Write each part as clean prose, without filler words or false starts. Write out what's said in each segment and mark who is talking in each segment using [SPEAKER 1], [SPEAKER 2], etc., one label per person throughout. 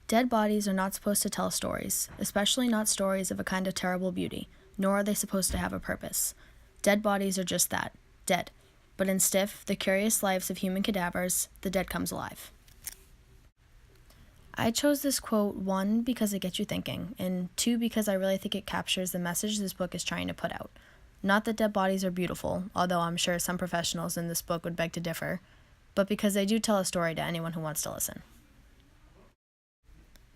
[SPEAKER 1] Dead bodies are not supposed to tell stories, especially not stories of a kind of terrible beauty, nor are they supposed to have a purpose. Dead bodies are just that, dead. But in Stiff, The Curious Lives of Human Cadavers, the dead comes alive. I chose this quote, 1, because it gets you thinking, and 2, because I really think it captures the message this book is trying to put out. Not that dead bodies are beautiful, although I'm sure some professionals in this book would beg to differ, but because they do tell a story to anyone who wants to listen.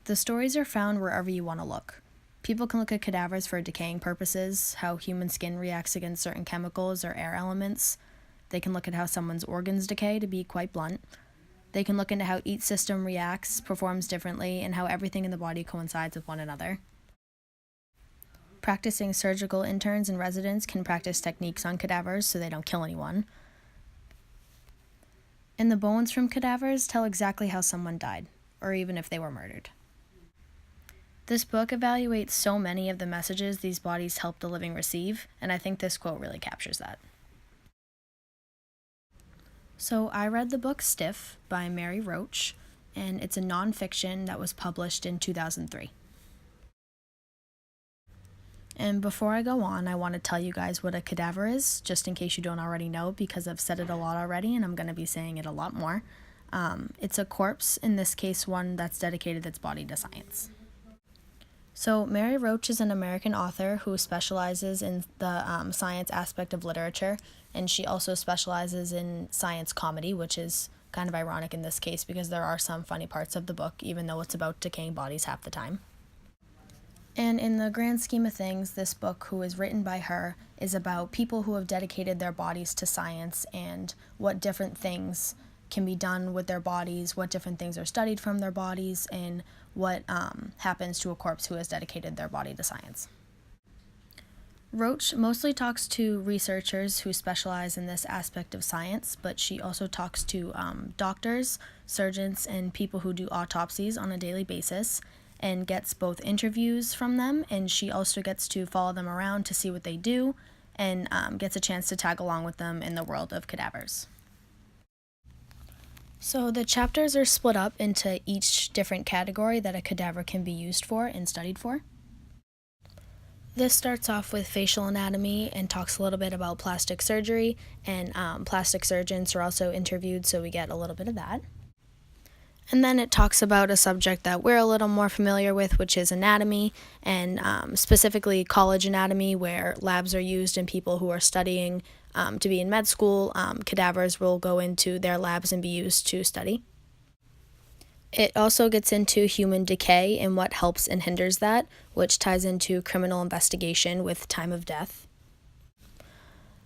[SPEAKER 1] The stories are found wherever you want to look. People can look at cadavers for decaying purposes, how human skin reacts against certain chemicals or air elements. They can look at how someone's organs decay, to be quite blunt. They can look into how each system reacts, performs differently, and how everything in the body coincides with one another. Practicing surgical interns and residents can practice techniques on cadavers so they don't kill anyone. And the bones from cadavers tell exactly how someone died, or even if they were murdered. This book evaluates so many of the messages these bodies help the living receive, and I think this quote really captures that. So I read the book Stiff by Mary Roach, and it's a nonfiction that was published in 2003. And before I go on, I want to tell you guys what a cadaver is, just in case you don't already know, because I've said it a lot already, and I'm going to be saying it a lot more. It's a corpse, in this case one that's dedicated its body to science. So Mary Roach is an American author who specializes in the science aspect of literature, and she also specializes in science comedy, which is kind of ironic in this case because there are some funny parts of the book, even though it's about decaying bodies half the time. And in the grand scheme of things, this book, who is written by her, is about people who have dedicated their bodies to science and what different things can be done with their bodies, what different things are studied from their bodies, and what happens to a corpse who has dedicated their body to science. Roach mostly talks to researchers who specialize in this aspect of science, but she also talks to doctors, surgeons, and people who do autopsies on a daily basis, and gets both interviews from them, and she also gets to follow them around to see what they do, and gets a chance to tag along with them in the world of cadavers. So the chapters are split up into each different category that a cadaver can be used for and studied for. This starts off with facial anatomy and talks a little bit about plastic surgery, and plastic surgeons are also interviewed, so we get a little bit of that. And then it talks about a subject that we're a little more familiar with, which is anatomy, and specifically college anatomy, where labs are used in people who are studying to be in med school. Cadavers will go into their labs and be used to study. It also gets into human decay and what helps and hinders that, which ties into criminal investigation with time of death.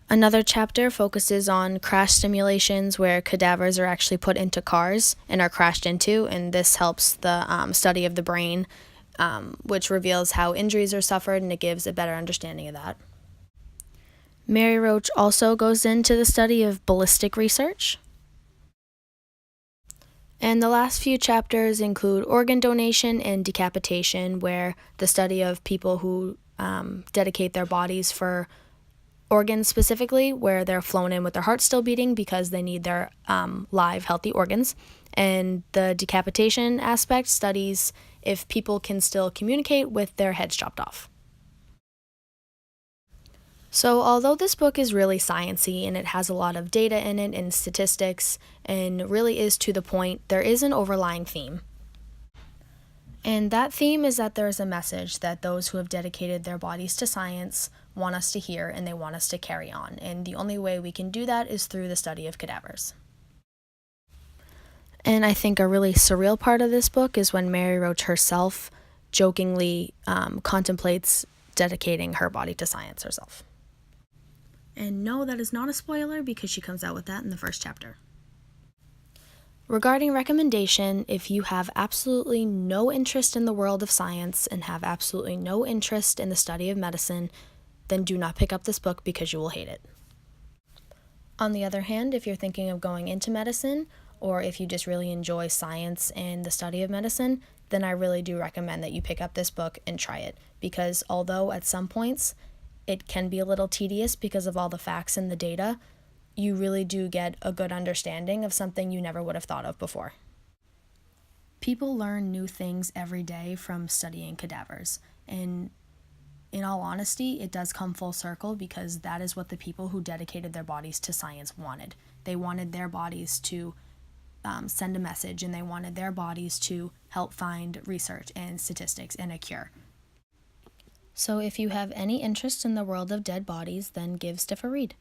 [SPEAKER 1] Another chapter focuses on crash simulations where cadavers are actually put into cars and are crashed into, and this helps the study of the brain, which reveals how injuries are suffered, and it gives a better understanding of that. Mary Roach also goes into the study of ballistic research. And the last few chapters include organ donation and decapitation, where the study of people who dedicate their bodies for organs specifically, where they're flown in with their hearts still beating because they need their live, healthy organs. And the decapitation aspect studies if people can still communicate with their heads chopped off. So although this book is really sciencey and it has a lot of data in it and statistics and really is to the point, there is an overlying theme. And that theme is that there is a message that those who have dedicated their bodies to science want us to hear and they want us to carry on. And the only way we can do that is through the study of cadavers. And I think a really surreal part of this book is when Mary Roach herself jokingly contemplates dedicating her body to science herself. And no, that is not a spoiler because she comes out with that in the first chapter. Regarding recommendation, if you have absolutely no interest in the world of science and have absolutely no interest in the study of medicine, then do not pick up this book because you will hate it. On the other hand, if you're thinking of going into medicine, or if you just really enjoy science and the study of medicine, then I really do recommend that you pick up this book and try it, because although at some points it can be a little tedious because of all the facts and the data, you really do get a good understanding of something you never would have thought of before. People learn new things every day from studying cadavers. And in all honesty, it does come full circle because that is what the people who dedicated their bodies to science wanted. They wanted their bodies to send a message, and they wanted their bodies to help find research and statistics and a cure. So if you have any interest in the world of dead bodies, then give Stiff a read.